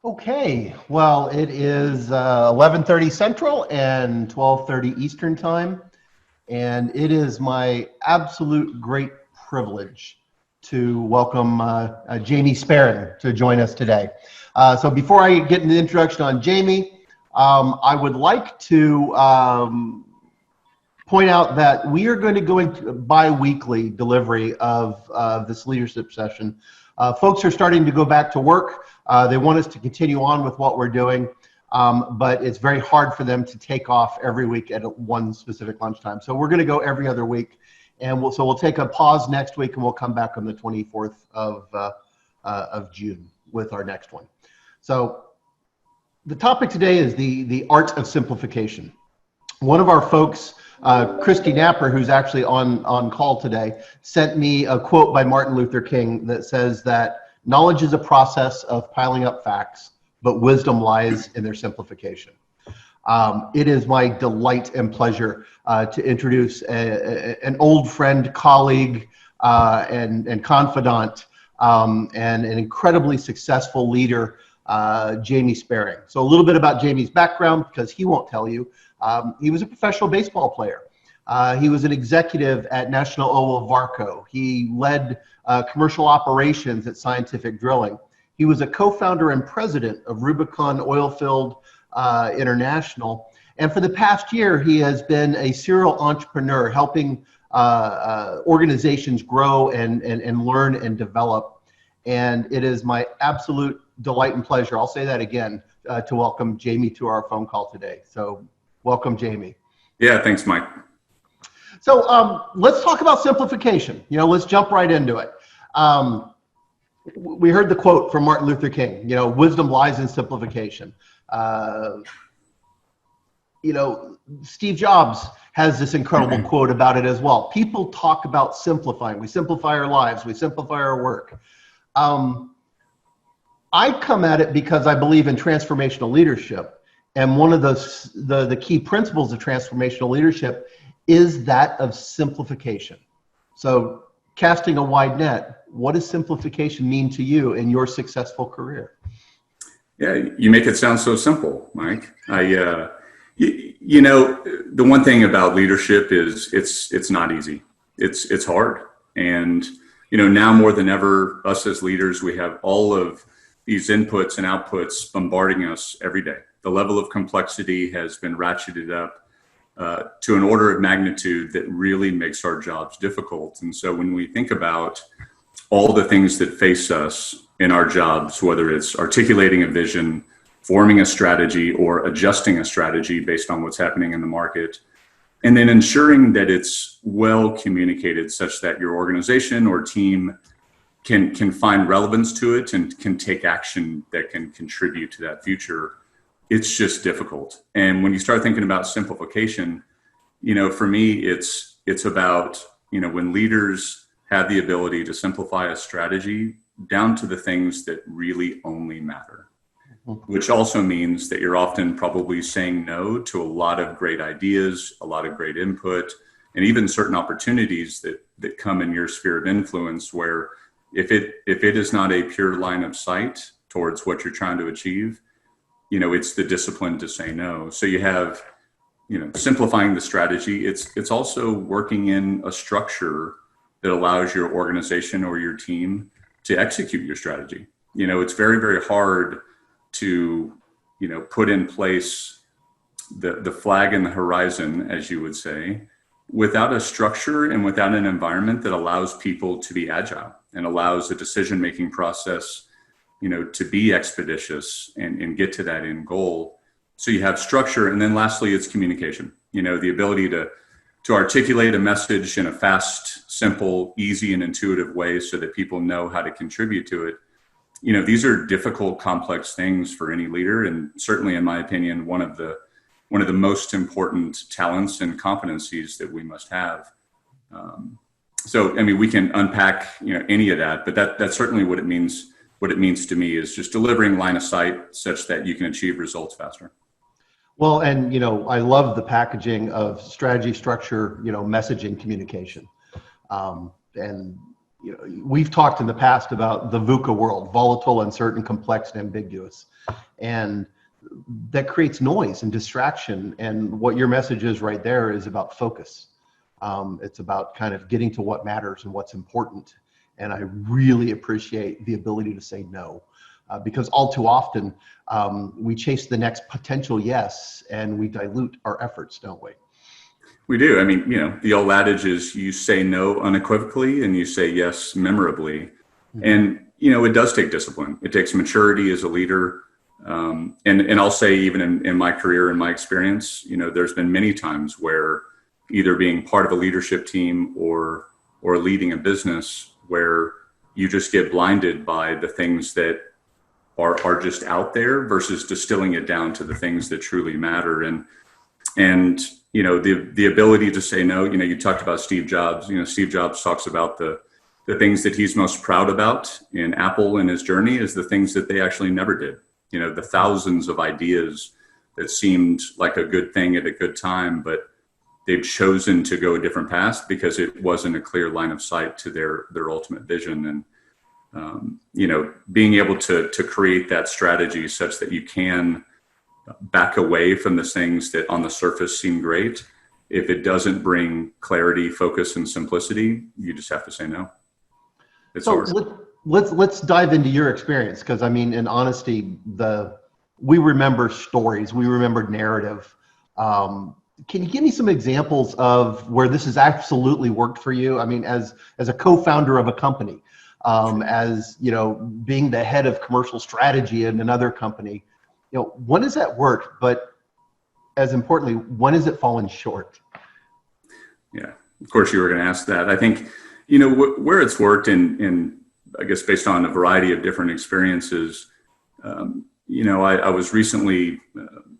Okay, well, it is 11:30 Central and 12:30 Eastern Time, and it is my absolute great privilege to welcome Jamie Sparring to join us today. So before I get into the introduction on Jamie, I would like to point out that we are going to go into bi-weekly delivery of this leadership session. Folks are starting to go back to work. They want us to continue on with what we're doing, but it's very hard for them to take off every week at one specific lunchtime. So we're going to go every other week, and we'll take a pause next week, and we'll come back on the 24th of June with our next one. So the topic today is the art of simplification. One of our folks, Christy Napper, who's actually on call today, sent me a quote by Martin Luther King that says that knowledge is a process of piling up facts, but wisdom lies in their simplification. It is my delight and pleasure to introduce an old friend, colleague, and confidant, and an incredibly successful leader, Jamie Sparring. So a little bit about Jamie's background, because he won't tell you. He was a professional baseball player. He was an executive at National Oil Varco. He led commercial operations at Scientific Drilling. He was a co-founder and president of Rubicon Oilfield International. And for the past year, he has been a serial entrepreneur, helping organizations grow and learn and develop. And it is my absolute delight and pleasure, I'll say that again, to welcome Jamie to our phone call today. So welcome, Jamie. Yeah, thanks, Mike. So let's talk about simplification. Let's jump right into it. We heard the quote from Martin Luther King, wisdom lies in simplification. Steve Jobs has this incredible quote about it as well. People talk about simplifying. We simplify our lives. We simplify our work. I come at it because I believe in transformational leadership. And one of the key principles of transformational leadership is that of simplification. So casting a wide net, what does simplification mean to you in your successful career? Yeah, you make it sound so simple, Mike. The one thing about leadership is it's not easy. It's hard. And, now more than ever, us as leaders, we have all of these inputs and outputs bombarding us every day. The level of complexity has been ratcheted up to an order of magnitude that really makes our jobs difficult. And so when we think about all the things that face us in our jobs, whether it's articulating a vision, forming a strategy, or adjusting a strategy based on what's happening in the market, and then ensuring that it's well communicated such that your organization or team can find relevance to it and can take action that can contribute to that future, it's just difficult. And when you start thinking about simplification, for me, it's about, when leaders have the ability to simplify a strategy down to the things that really only matter, which also means that you're often probably saying no to a lot of great ideas, a lot of great input, and even certain opportunities that come in your sphere of influence, where if it is not a pure line of sight towards what you're trying to achieve, it's the discipline to say no. So you have, simplifying the strategy. It's also working in a structure that allows your organization or your team to execute your strategy. It's very, very hard to, put in place the flag in the horizon, as you would say, without a structure and without an environment that allows people to be agile and allows the decision-making process to be expeditious and get to that end goal. So you have structure. And then lastly, it's communication, the ability to articulate a message in a fast, simple, easy, and intuitive way so that people know how to contribute to it. These are difficult, complex things for any leader. And certainly, in my opinion, one of the most important talents and competencies that we must have. We can unpack, any of that, but that's certainly what it means. What it means to me is just delivering line of sight such that you can achieve results faster. Well, and I love the packaging of strategy, structure, messaging, communication. And we've talked in the past about the VUCA world: volatile, uncertain, complex, and ambiguous. And that creates noise and distraction. And what your message is right there is about focus. It's about kind of getting to what matters and what's important. And I really appreciate the ability to say no, because all too often we chase the next potential yes, and we dilute our efforts, don't we? We do. I mean, the old adage is you say no unequivocally and you say yes memorably. Mm-hmm. And, it does take discipline. It takes maturity as a leader. And I'll say, even in my career and my experience, there's been many times where either being part of a leadership team or leading a business where you just get blinded by the things that are just out there versus distilling it down to the things that truly matter. And the ability to say no. You talked about Steve Jobs. Steve Jobs talks about the things that he's most proud about in Apple and his journey is the things that they actually never did. The thousands of ideas that seemed like a good thing at a good time, but they've chosen to go a different path because it wasn't a clear line of sight to their ultimate vision. And being able to create that strategy such that you can back away from the things that on the surface seem great. If it doesn't bring clarity, focus, and simplicity, you just have to say no. It's hard. Let's dive into your experience, because I mean, in honesty, we remember stories, we remember narrative. Can you give me some examples of where this has absolutely worked for you? I mean, as a co-founder of a company, as being the head of commercial strategy in another company, when has that worked? But as importantly, when has it fallen short? Yeah, of course you were going to ask that. I think, where it's worked in, I guess, based on a variety of different experiences, I was recently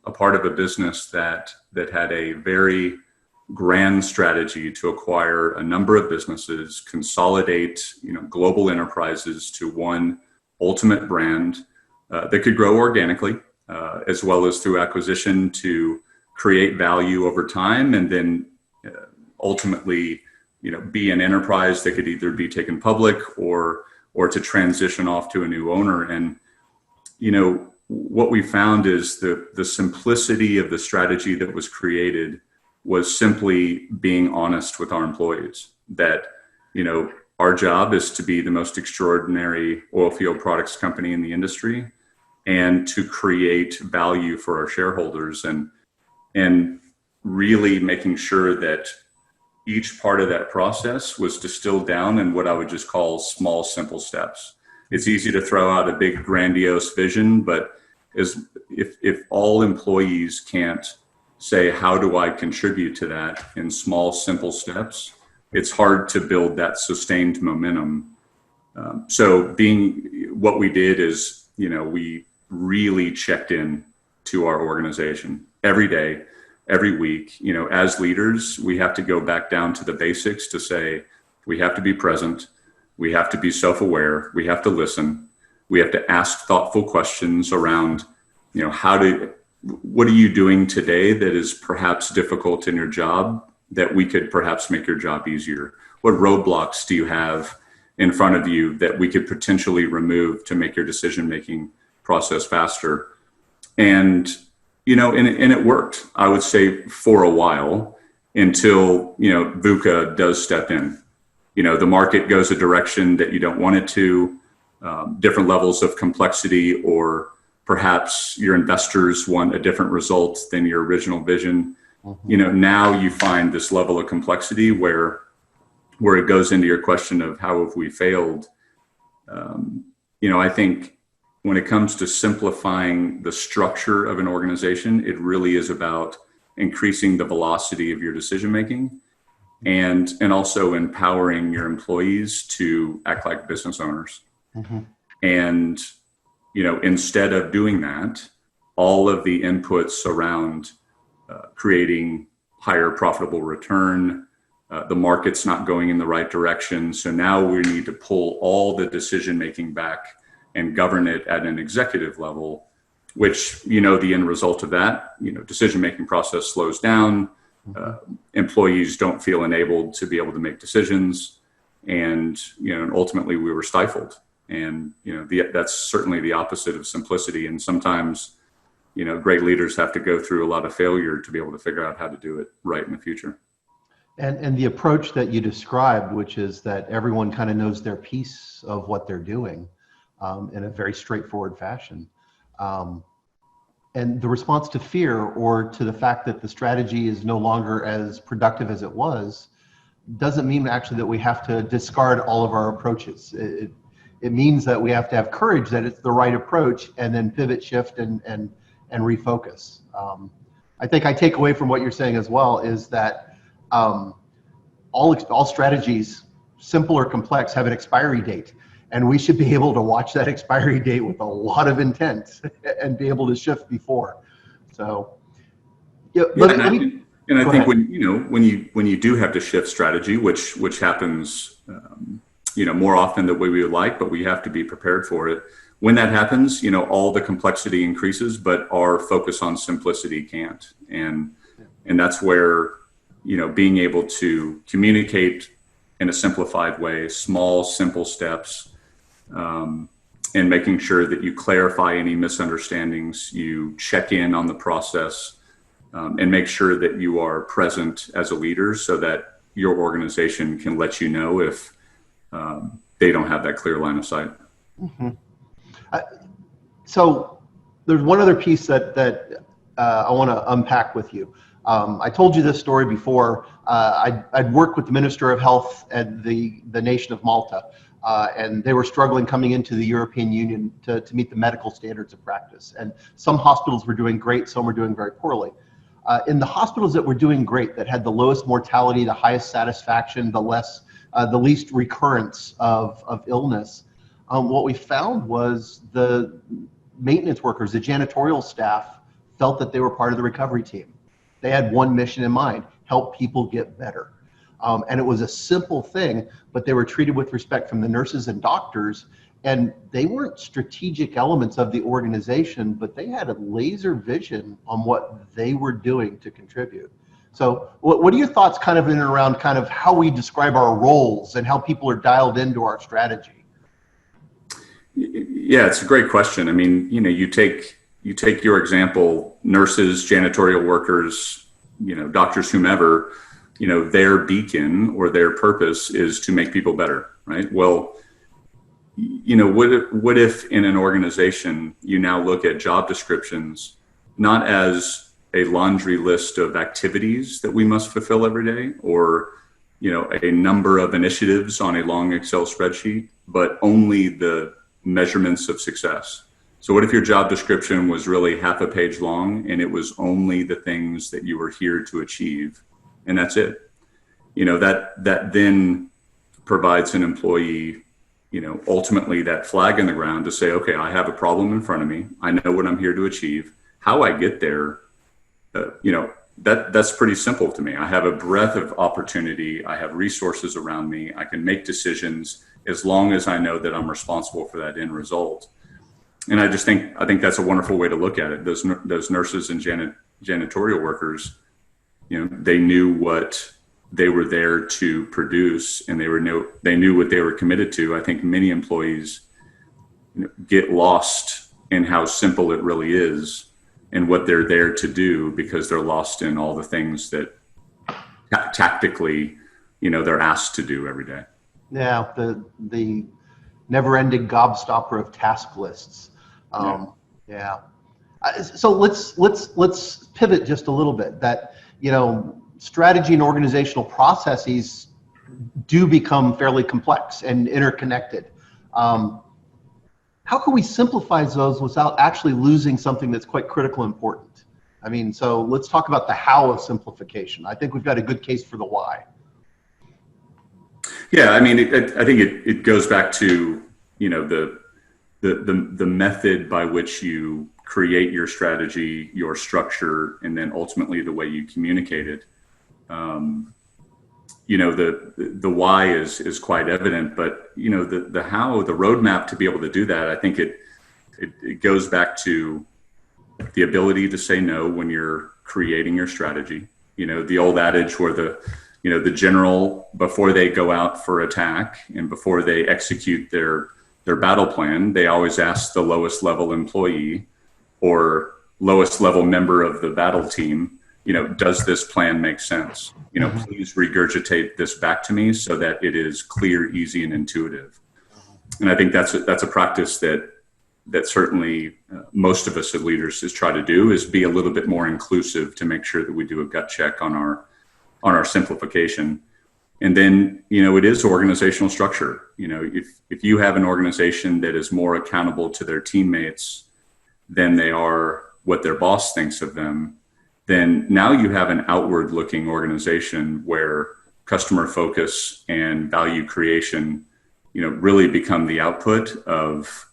a part of a business that had a very grand strategy to acquire a number of businesses, consolidate, global enterprises to one ultimate brand that could grow organically, as well as through acquisition to create value over time, and then ultimately, be an enterprise that could either be taken public or to transition off to a new owner. And what we found is the simplicity of the strategy that was created was simply being honest with our employees that, our job is to be the most extraordinary oil field products company in the industry and to create value for our shareholders, and really making sure that each part of that process was distilled down in what I would just call small, simple steps. It's easy to throw out a big, grandiose vision, but if all employees can't say, how do I contribute to that in small, simple steps, it's hard to build that sustained momentum. So what we did is, we really checked in to our organization every day, every week. As leaders, we have to go back down to the basics to say, we have to be present. We have to be self-aware. We have to listen. We have to ask thoughtful questions around, what are you doing today that is perhaps difficult in your job that we could perhaps make your job easier? What roadblocks do you have in front of you that we could potentially remove to make your decision-making process faster? And and it worked, I would say, for a while until, VUCA does step in. The market goes a direction that you don't want it to, different levels of complexity, or perhaps your investors want a different result than your original vision. Mm-hmm. Now you find this level of complexity where it goes into your question of how have we failed? I think when it comes to simplifying the structure of an organization, it really is about increasing the velocity of your decision-making and also empowering your employees to act like business owners. Mm-hmm. And, instead of doing that, all of the inputs around creating higher profitable return, the market's not going in the right direction. So now we need to pull all the decision-making back and govern it at an executive level, which, the end result of that, decision-making process slows down. Employees don't feel enabled to be able to make decisions. and ultimately we were stifled. And that's certainly the opposite of simplicity. And sometimes great leaders have to go through a lot of failure to be able to figure out how to do it right in the future. And the approach that you described, which is that everyone kind of knows their piece of what they're doing in a very straightforward fashion. And the response to fear, or to the fact that the strategy is no longer as productive as it was, doesn't mean actually that we have to discard all of our approaches. It means that we have to have courage that it's the right approach, and then pivot, shift, and refocus. I think I take away from what you're saying as well is that all strategies, simple or complex, have an expiry date, and we should be able to watch that expiry date with a lot of intent and be able to shift before. So, I think when you do have to shift strategy, which happens, more often than we would like, but we have to be prepared for it. When that happens, all the complexity increases, but our focus on simplicity can't. And that's where, being able to communicate in a simplified way, small, simple steps, and making sure that you clarify any misunderstandings, you check in on the process, and make sure that you are present as a leader so that your organization can let you know if they don't have that clear line of sight. Mm-hmm. So there's one other piece that I want to unpack with you. I told you this story before. I'd worked with the Minister of Health at the nation of Malta, and they were struggling coming into the European Union to meet the medical standards of practice. And some hospitals were doing great, some were doing very poorly. In the hospitals that were doing great, that had the lowest mortality, the highest satisfaction, the least recurrence of illness, what we found was the maintenance workers, the janitorial staff, felt that they were part of the recovery team. They had one mission in mind: help people get better. And it was a simple thing, but they were treated with respect from the nurses and doctors, and they weren't strategic elements of the organization, but they had a laser vision on what they were doing to contribute. So what are your thoughts kind of in and around kind of how we describe our roles and how people are dialed into our strategy? Yeah, it's a great question. I mean, you take your example, nurses, janitorial workers, doctors, whomever, their beacon or their purpose is to make people better, right? Well, what if in an organization you now look at job descriptions not as a laundry list of activities that we must fulfill every day, or a number of initiatives on a long Excel spreadsheet, but only the measurements of success? So what if your job description was really half a page long and it was only the things that you were here to achieve, and that's it? That then provides an employee, ultimately that flag in the ground to say, okay, I have a problem in front of me. I know what I'm here to achieve. How I get there, that's pretty simple to me. I have a breadth of opportunity. I have resources around me. I can make decisions as long as I know that I'm responsible for that end result. And I think that's a wonderful way to look at it. Those nurses and janitorial workers, they knew what they were there to produce, and they knew what they were committed to. I think many employees get lost in how simple it really is and what they're there to do, because they're lost in all the things that tactically, they're asked to do every day. Yeah, the never-ending gobstopper of task lists. Yeah. So let's pivot just a little bit. That strategy and organizational processes do become fairly complex and interconnected. How can we simplify those without actually losing something that's quite critical and important? I mean, so let's talk about the how of simplification. I think we've got a good case for the why. Yeah, I mean, I think it goes back to the method by which you create your strategy, your structure, and then ultimately the way you communicate it. The why is quite evident, but the how, the roadmap to be able to do that, I think it goes back to the ability to say no when you're creating your strategy. The old adage where the the general, before they go out for attack and before they execute their battle plan, they always ask the lowest level employee or lowest level member of the battle team, does this plan make sense? Please regurgitate this back to me so that it is clear, easy, and intuitive. And I think that's a practice that certainly most of us as leaders is try to do, is be a little bit more inclusive to make sure that we do a gut check on our simplification. And then, it is organizational structure. If you have an organization that is more accountable to their teammates than they are what their boss thinks of them, then now you have an outward looking organization where customer focus and value creation, really become the output of,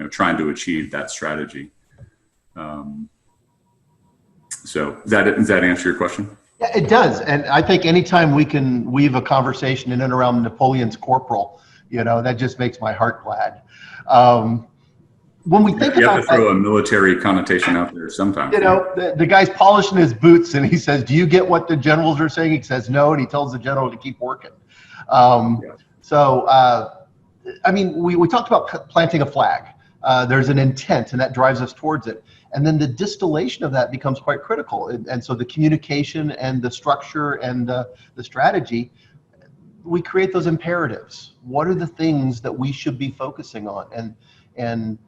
trying to achieve that strategy. So does that answer your question? Yeah, it does. And I think anytime we can weave a conversation in and around Napoleon's corporal, that just makes my heart glad. When we think you about have to throw a military connotation out there sometimes. The guy's polishing his boots and he says, do you get what the generals are saying? He says, no. And he tells the general to keep working. So, we talked about planting a flag. There's an intent and that drives us towards it. And then the distillation of that becomes quite critical. And so the communication and the structure and the strategy, we create those imperatives. What are the things that we should be focusing on? And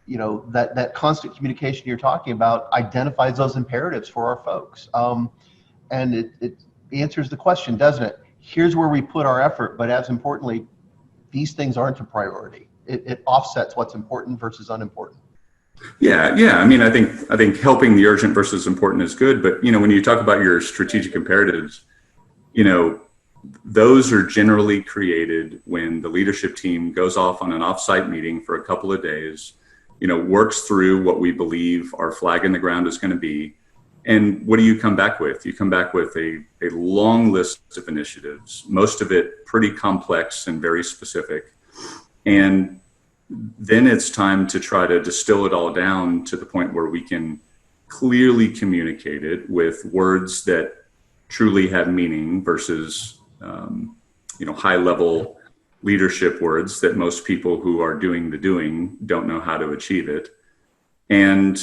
that constant communication you're talking about identifies those imperatives for our folks. And it answers the question, doesn't it? Here's where we put our effort, but as importantly, these things aren't a priority. It offsets what's important versus unimportant. Yeah. I think helping the urgent versus important is good, but when you talk about your strategic imperatives, those are generally created when the leadership team goes off on an offsite meeting for a couple of days, works through what we believe our flag in the ground is going to be. And what do you come back with? You come back with a long list of initiatives, most of it pretty complex and very specific. And then it's time to try to distill it all down to the point where we can clearly communicate it with words that truly have meaning versus, high level leadership words that most people who are doing the doing don't know how to achieve it. And,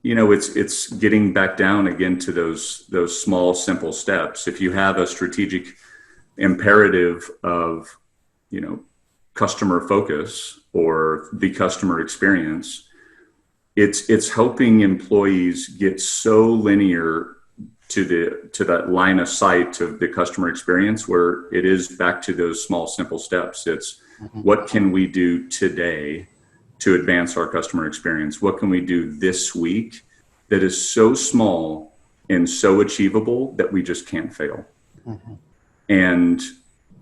it's getting back down again to those small, simple steps. If you have a strategic imperative of, customer focus or the customer experience, it's helping employees get so linear to that line of sight of the customer experience where it is back to those small, simple steps. It's what can we do today to advance our customer experience? What can we do this week that is so small and so achievable that we just can't fail? And,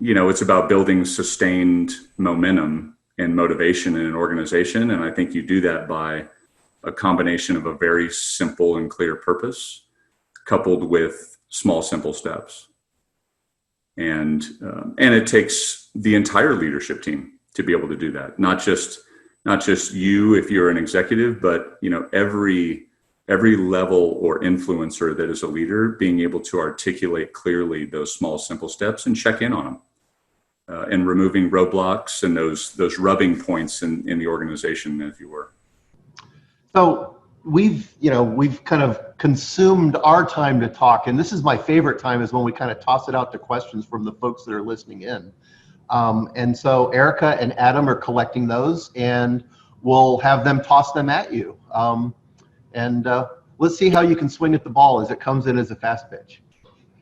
it's about building sustained momentum and motivation in an organization. And I think you do that by a combination of a very simple and clear purpose coupled with small, simple steps. And it takes the entire leadership team to be able to do that. Not just you, if you're an executive, but, every level or influencer that is a leader being able to articulate clearly those small, simple steps and check in on them. And removing roadblocks and those rubbing points in the organization, if you were. So we've kind of consumed our time to talk, and this is my favorite time, is when we kind of toss it out to questions from the folks that are listening in. And so Erica and Adam are collecting those, and we'll have them toss them at you. And let's see how you can swing at the ball as it comes in as a fast pitch.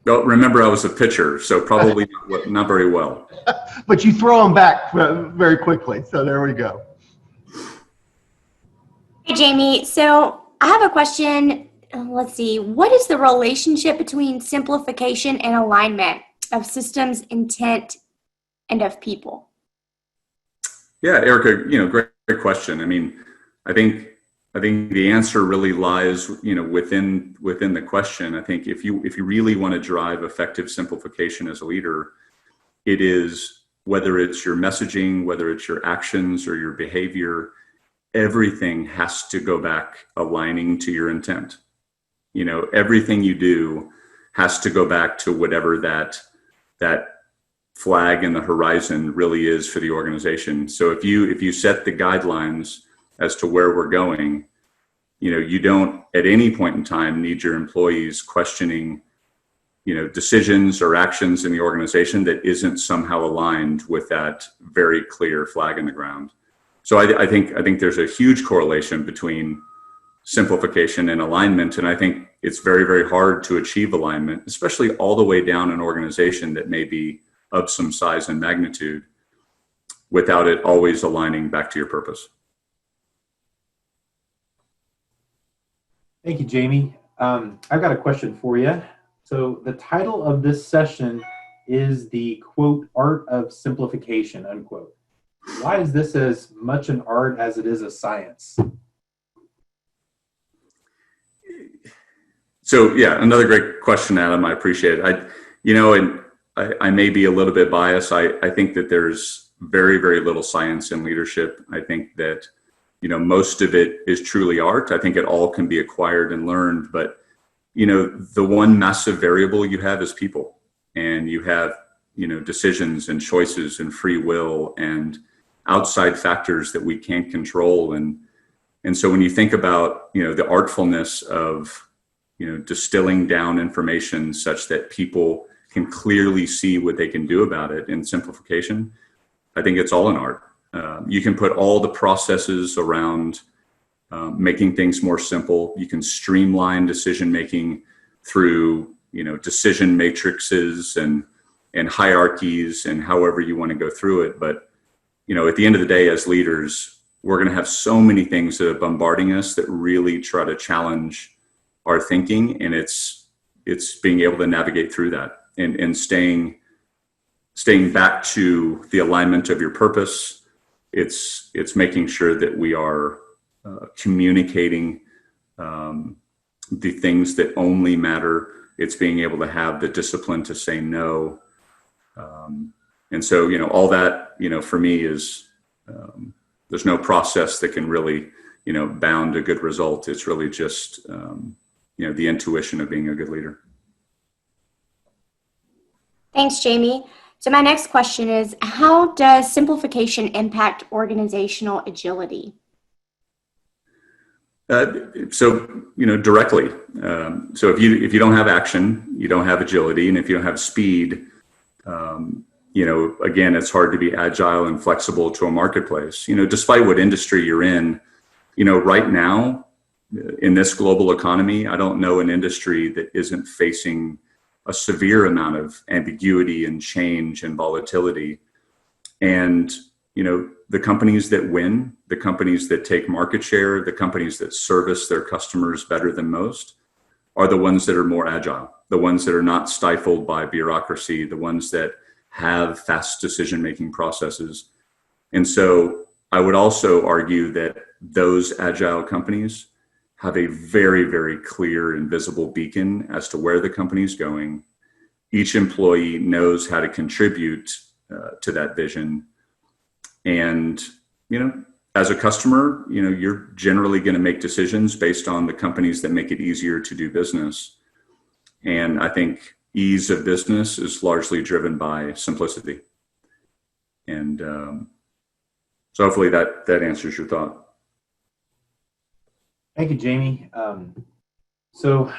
Well, remember, I was a pitcher, so probably not very well. But you throw them back very quickly, so there we go. Hey, Jamie. So I have a question. Let's see. What is the relationship between simplification and alignment of systems, intent, and of people? Yeah, Erica, great question. I think the answer really lies, within the question. I think if you really want to drive effective simplification as a leader, it is, whether it's your messaging, whether it's your actions or your behavior, everything has to go back aligning to your intent. Everything you do has to go back to whatever that that flag in the horizon really is for the organization. So if you set the guidelines as to where we're going, you don't at any point in time need your employees questioning, decisions or actions in the organization that isn't somehow aligned with that very clear flag in the ground. So I think there's a huge correlation between simplification and alignment. And I think it's very, very hard to achieve alignment, especially all the way down an organization that may be of some size and magnitude, without it always aligning back to your purpose. Thank you, Jamie. I've got a question for you. So the title of this session is the quote, Art of Simplification, unquote. Why is this as much an art as it is a science? So yeah, another great question, Adam. I appreciate it. I may be a little bit biased. I think that there's very, very little science in leadership. I think that, most of it is truly art. I think it all can be acquired and learned, but, the one massive variable you have is people, and you have, decisions and choices and free will and outside factors that we can't control. And so when you think about, the artfulness of, distilling down information such that people can clearly see what they can do about it in simplification, I think it's all an art. You can put all the processes around making things more simple. You can streamline decision making through, decision matrices and hierarchies and however you want to go through it. But, at the end of the day, as leaders, we're going to have so many things that are bombarding us that really try to challenge our thinking, and it's being able to navigate through that and staying back to the alignment of your purpose. It's making sure that we are communicating the things that only matter. It's being able to have the discipline to say no. And so, all that, for me is, there's no process that can really, bound a good result. It's really just, the intuition of being a good leader. Thanks, Jamie. So my next question is, how does simplification impact organizational agility? Directly. So if you don't have action, you don't have agility, and if you don't have speed, again, it's hard to be agile and flexible to a marketplace. Despite what industry you're in, right now in this global economy, I don't know an industry that isn't facing a severe amount of ambiguity and change and volatility. And, the companies that win, the companies that take market share, the companies that service their customers better than most are the ones that are more agile, the ones that are not stifled by bureaucracy, the ones that have fast decision-making processes. And so I would also argue that those agile companies have a very, very clear and visible beacon as to where the company is going. Each employee knows how to contribute to that vision. And, as a customer, you're generally going to make decisions based on the companies that make it easier to do business. And I think ease of business is largely driven by simplicity. And so hopefully that answers your thought. Thank you, Jamie. So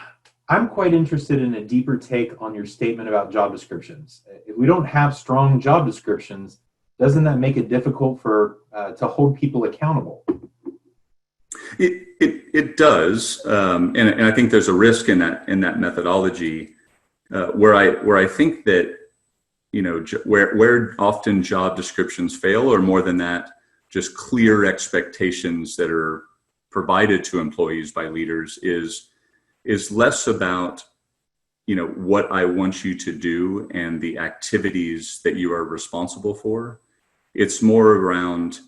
I'm quite interested in a deeper take on your statement about job descriptions. If we don't have strong job descriptions, doesn't that make it difficult to hold people accountable? It does, and I think there's a risk in that methodology where I think that where often job descriptions fail, or more than that, just clear expectations that are provided to employees by leaders is less about what I want you to do and the activities that you are responsible for. It's more around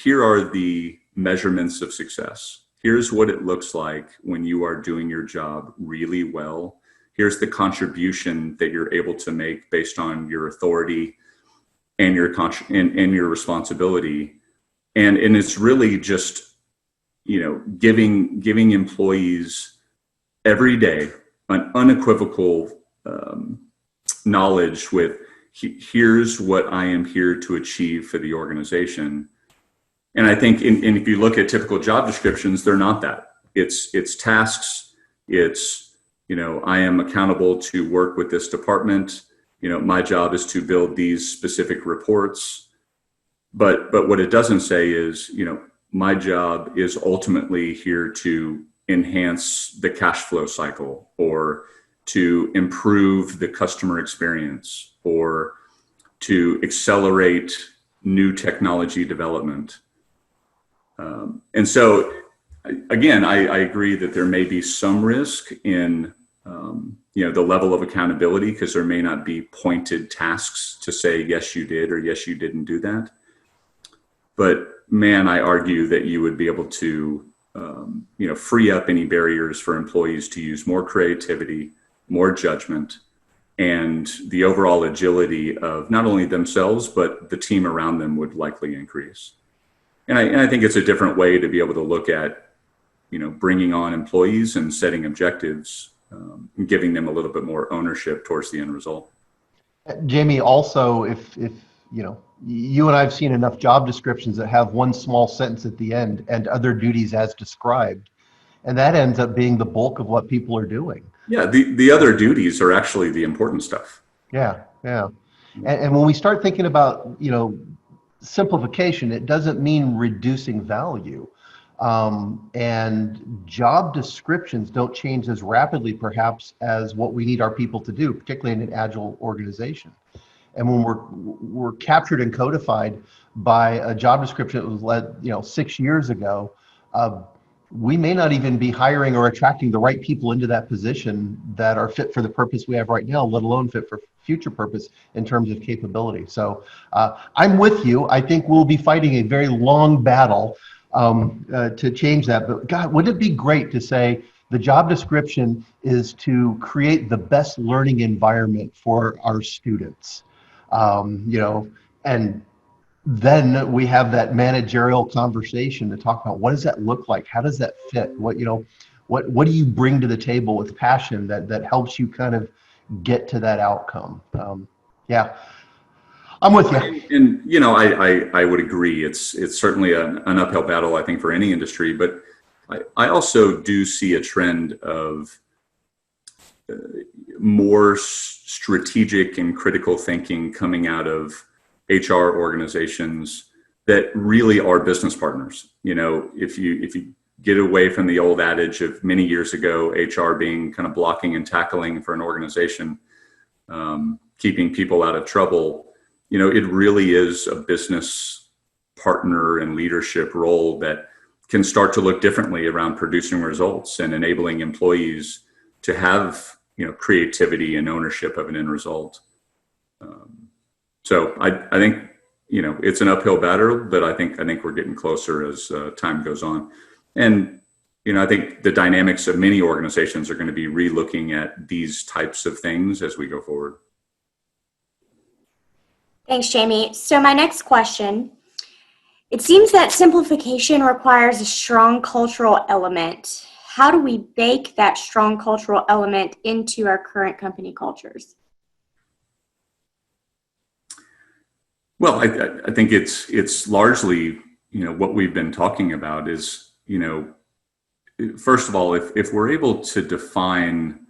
here are the measurements of success. Here's what it looks like when you are doing your job really well. Here's the contribution that you're able to make based on your authority and your your responsibility. And it's really just, giving employees every day an unequivocal knowledge with here's what I am here to achieve for the organization. And I think and if you look at typical job descriptions, they're not that. It's tasks. It's, I am accountable to work with this department. My job is to build these specific reports. But what it doesn't say is, my job is ultimately here to enhance the cash flow cycle, or to improve the customer experience, or to accelerate new technology development. And so, again, I agree that there may be some risk in, the level of accountability, because there may not be pointed tasks to say, yes, you did, or yes, you didn't do that. But man, I argue that you would be able to, free up any barriers for employees to use more creativity, more judgment, and the overall agility of not only themselves, but the team around them would likely increase. And I think it's a different way to be able to look at, bringing on employees and setting objectives, and giving them a little bit more ownership towards the end result. Jamie, also, if you and I've seen enough job descriptions that have one small sentence at the end and other duties as described, and that ends up being the bulk of what people are doing. Yeah, the other duties are actually the important stuff. Yeah. And when we start thinking about, simplification, it doesn't mean reducing value. And job descriptions don't change as rapidly, perhaps, as what we need our people to do, particularly in an agile organization. And when we're captured and codified by a job description that was led, 6 years ago, we may not even be hiring or attracting the right people into that position that are fit for the purpose we have right now, let alone fit for future purpose in terms of capability. So I'm with you. I think we'll be fighting a very long battle to change that. But God, wouldn't it be great to say the job description is to create the best learning environment for our students, and then we have that managerial conversation to talk about what does that look like? How does that fit? What do you bring to the table with passion that helps you kind of get to that outcome? Yeah, I'm with you. And I would agree. It's certainly an uphill battle, I think, for any industry. But I also do see a trend of more strategic and critical thinking coming out of HR organizations that really are business partners. If you get away from the old adage of many years ago, HR being kind of blocking and tackling for an organization, keeping people out of trouble, it really is a business partner and leadership role that can start to look differently around producing results and enabling employees to have, creativity and ownership of an end result. So I think, it's an uphill battle, but I think we're getting closer as time goes on. And, I think the dynamics of many organizations are going to be re-looking at these types of things as we go forward. Thanks, Jamie. So my next question, it seems that simplification requires a strong cultural element. How do we bake that strong cultural element into our current company cultures? Well, I think it's largely, what we've been talking about is, first of all, if we're able to define,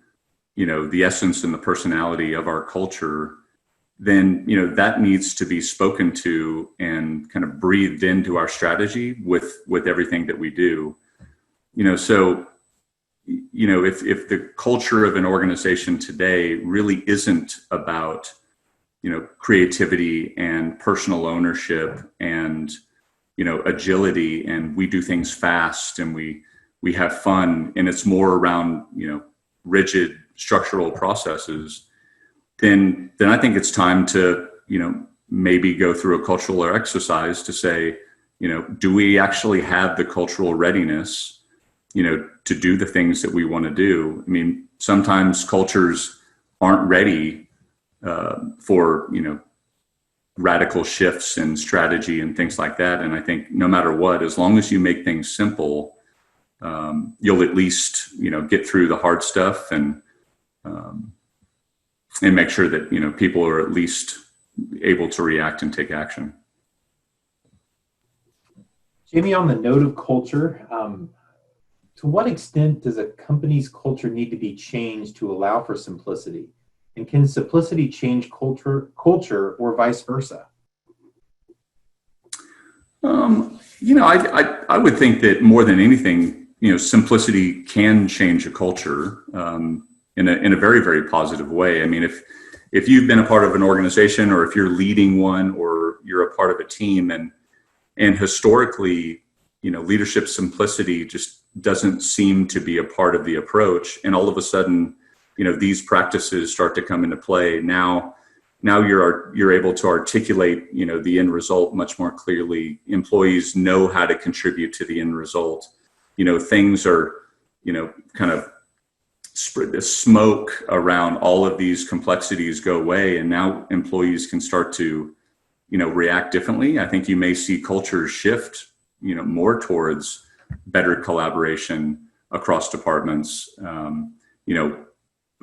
the essence and the personality of our culture, then, that needs to be spoken to and kind of breathed into our strategy with everything that we do. So, if the culture of an organization today really isn't about, creativity and personal ownership and, agility, and we do things fast and we have fun, and it's more around, rigid structural processes, then I think it's time to, maybe go through a cultural exercise to say, do we actually have the cultural readiness, to do the things that we want to do? I mean, sometimes cultures aren't ready for, radical shifts in strategy and things like that. And I think no matter what, as long as you make things simple, you'll at least, get through the hard stuff and make sure that, people are at least able to react and take action. Jamie, on the note of culture, to what extent does a company's culture need to be changed to allow for simplicity? And can simplicity change culture or vice versa? I would think that more than anything, simplicity can change a culture in a very, very positive way. I mean, if you've been a part of an organization, or if you're leading one, or you're a part of a team, and historically, leadership simplicity just doesn't seem to be a part of the approach, and all of a sudden, these practices start to come into play. Now you're able to articulate, the end result much more clearly. Employees know how to contribute to the end result. Things are, kind of spread, the smoke around all of these complexities go away, and now employees can start to, react differently. I think you may see cultures shift, more towards better collaboration across departments,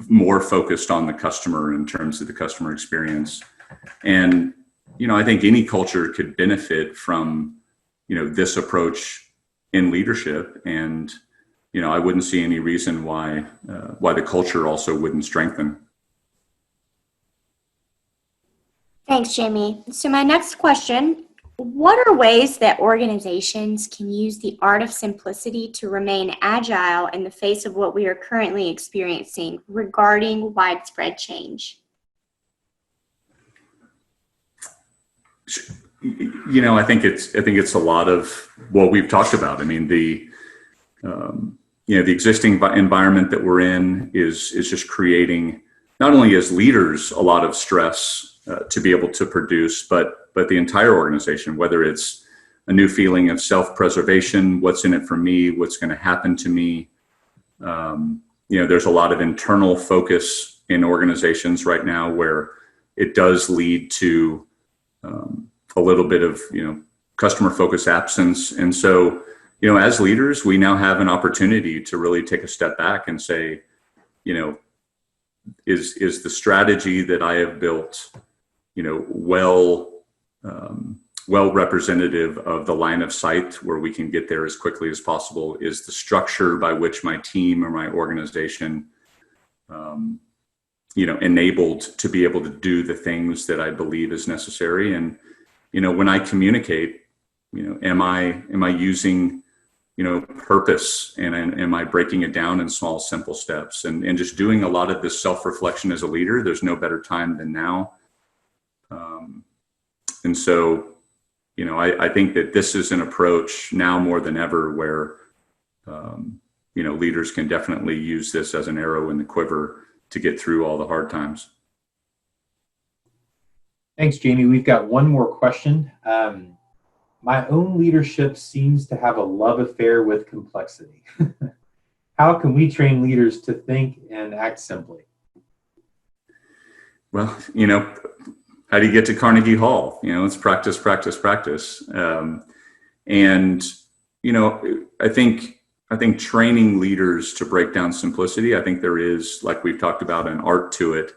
more focused on the customer in terms of the customer experience. And, I think any culture could benefit from, this approach in leadership. And, I wouldn't see any reason why the culture also wouldn't strengthen. Thanks, Jamie. So my next question, what are ways that organizations can use the art of simplicity to remain agile in the face of what we are currently experiencing regarding widespread change? I think it's a lot of what we've talked about. I mean, the existing environment that we're in is just creating, not only as leaders, a lot of stress to be able to produce, but the entire organization, whether it's a new feeling of self-preservation, what's in it for me, what's going to happen to me. There's a lot of internal focus in organizations right now where it does lead to a little bit of, customer focus absence. And so, as leaders, we now have an opportunity to really take a step back and say, is the strategy that I have built, well representative of the line of sight where we can get there as quickly as possible? Is the structure by which my team or my organization, enabled to be able to do the things that I believe is necessary? And, when I communicate, am I using, purpose, and am I breaking it down in small, simple steps, and just doing a lot of this self-reflection as a leader? There's no better time than now. And so, I think that this is an approach now more than ever where, leaders can definitely use this as an arrow in the quiver to get through all the hard times. Thanks, Jamie. We've got one more question. My own leadership seems to have a love affair with complexity. How can we train leaders to think and act simply? Well, how do you get to Carnegie Hall? It's practice, practice, practice. And, I think training leaders to break down simplicity, I think there is, like we've talked about, an art to it.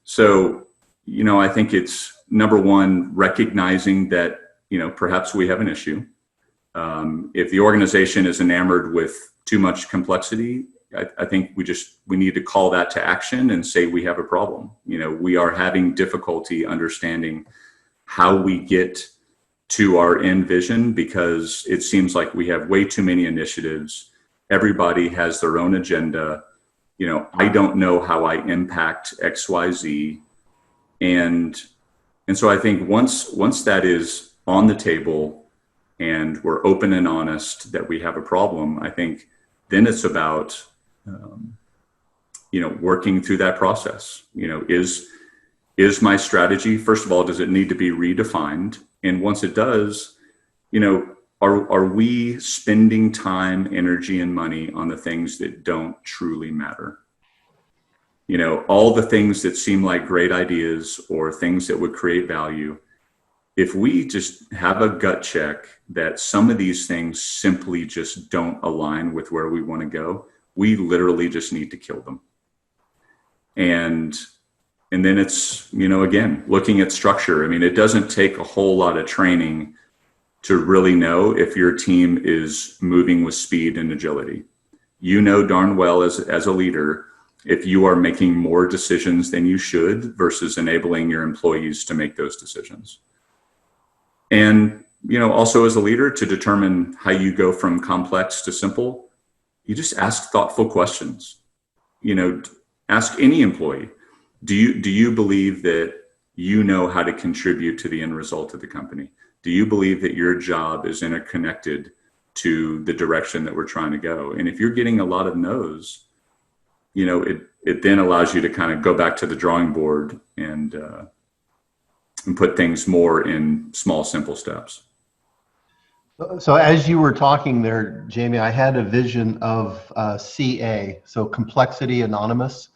So, I think it's, number one, recognizing that, perhaps we have an issue. If the organization is enamored with too much complexity, I think we need to call that to action and say we have a problem. We are having difficulty understanding how we get to our end vision because it seems like we have way too many initiatives. Everybody has their own agenda. I don't know how I impact X, Y, Z. And so I think once that is on the table and we're open and honest that we have a problem, I think then it's about, working through that process. Is my strategy, first of all, does it need to be redefined? And once it does, are we spending time, energy, and money on the things that don't truly matter? All the things that seem like great ideas or things that would create value, if we just have a gut check that some of these things simply just don't align with where we want to go, we literally just need to kill them. And, And then it's, again, looking at structure. I mean, it doesn't take a whole lot of training to really know if your team is moving with speed and agility. You know darn well as a leader if you are making more decisions than you should versus enabling your employees to make those decisions. And, also as a leader, to determine how you go from complex to simple, you just ask thoughtful questions. Ask any employee, do you believe that you know how to contribute to the end result of the company? Do you believe that your job is interconnected to the direction that we're trying to go? And if you're getting a lot of no's, it then allows you to kind of go back to the drawing board and put things more in small, simple steps. So as you were talking there, Jamie, I had a vision of CA, so Complexity Anonymous,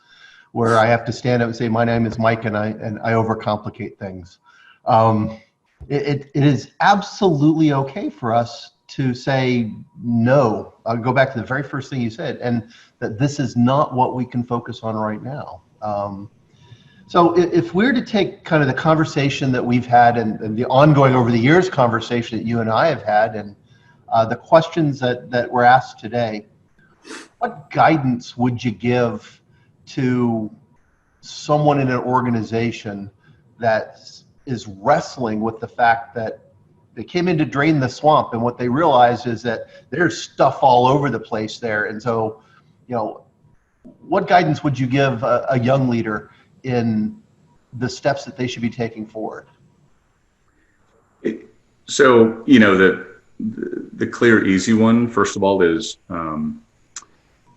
where I have to stand up and say, my name is Mike, and I overcomplicate things. It is absolutely okay for us to say no. I'll go back to the very first thing you said, and that this is not what we can focus on right now. So if we're to take kind of the conversation that we've had and the ongoing over the years conversation that you and I have had, and the questions that were asked today, what guidance would you give to someone in an organization that is wrestling with the fact that they came in to drain the swamp, and what they realized is that there's stuff all over the place there? And so, what guidance would you give a young leader in the steps that they should be taking forward? So, the clear, easy one, first of all, is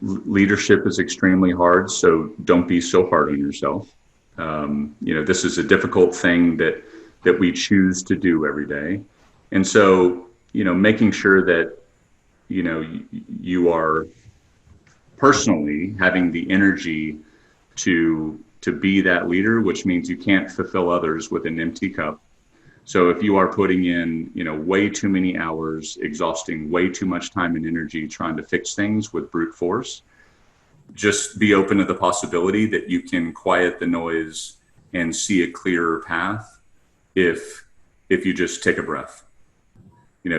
leadership is extremely hard. So don't be so hard on yourself. This is a difficult thing that we choose to do every day. And so, making sure that, you are personally having the energy to be that leader, which means you can't fulfill others with an empty cup. So if you are putting in, way too many hours, exhausting way too much time and energy trying to fix things with brute force, just be open to the possibility that you can quiet the noise and see a clearer path if you just take a breath.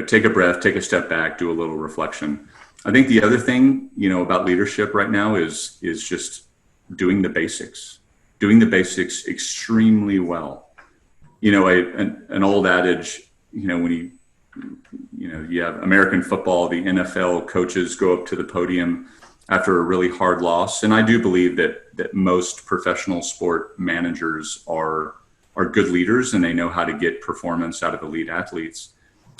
Take a breath, take a step back, do a little reflection. I think the other thing, about leadership right now is just doing the basics extremely well. An old adage, when you have American football, the NFL coaches go up to the podium after a really hard loss. And I do believe that most professional sport managers are good leaders, and they know how to get performance out of elite athletes.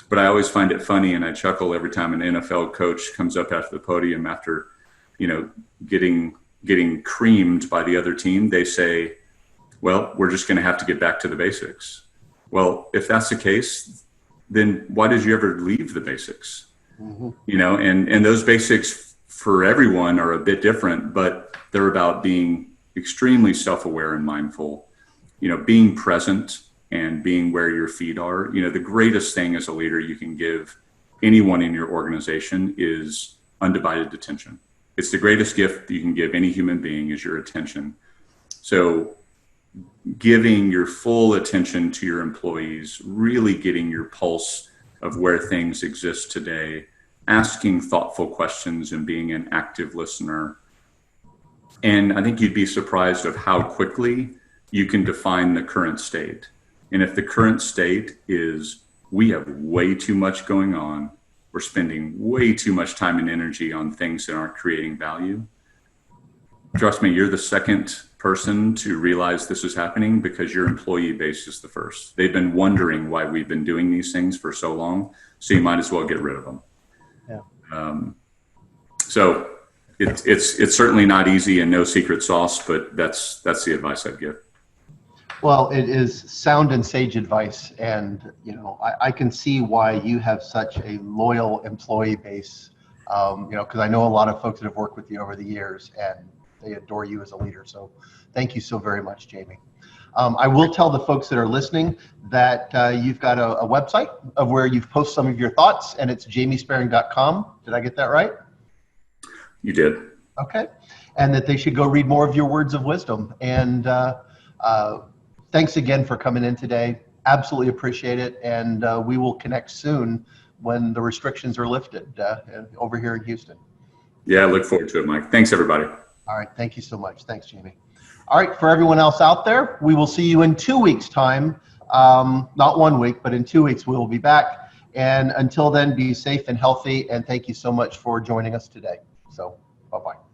But I always find it funny, and I chuckle every time an NFL coach comes up after the podium after, getting creamed by the other team. They say, well, we're just going to have to get back to the basics. Well, if that's the case, then why did you ever leave the basics? Mm-hmm. And those basics for everyone are a bit different, but they're about being extremely self-aware and mindful, being present and being where your feet are. The greatest thing as a leader you can give anyone in your organization is undivided attention. It's the greatest gift you can give any human being is your attention. So giving your full attention to your employees, really getting your pulse of where things exist today, asking thoughtful questions and being an active listener. And I think you'd be surprised of how quickly you can define the current state. And if the current state is we have way too much going on, we're spending way too much time and energy on things that aren't creating value, trust me, you're the second person to realize this is happening, because your employee base is the first. They've been wondering why we've been doing these things for so long, so you might as well get rid of them. Yeah. So it's certainly not easy and no secret sauce, but that's the advice I'd give. Well, it is sound and sage advice, and I can see why you have such a loyal employee base. Because I know a lot of folks that have worked with you over the years, and they adore you as a leader. So, thank you so very much, Jamie. I will tell the folks that are listening that you've got a website of where you've posted some of your thoughts, and it's jamiesparing.com. Did I get that right? You did. Okay, and that they should go read more of your words of wisdom. And Thanks again for coming in today. Absolutely appreciate it. And we will connect soon when the restrictions are lifted over here in Houston. Yeah, I look forward to it, Mike. Thanks, everybody. All right. Thank you so much. Thanks, Jamie. All right. For everyone else out there, we will see you in 2 weeks' time. Not 1 week, but in 2 weeks, we will be back. And until then, be safe and healthy. And thank you so much for joining us today. So, bye-bye.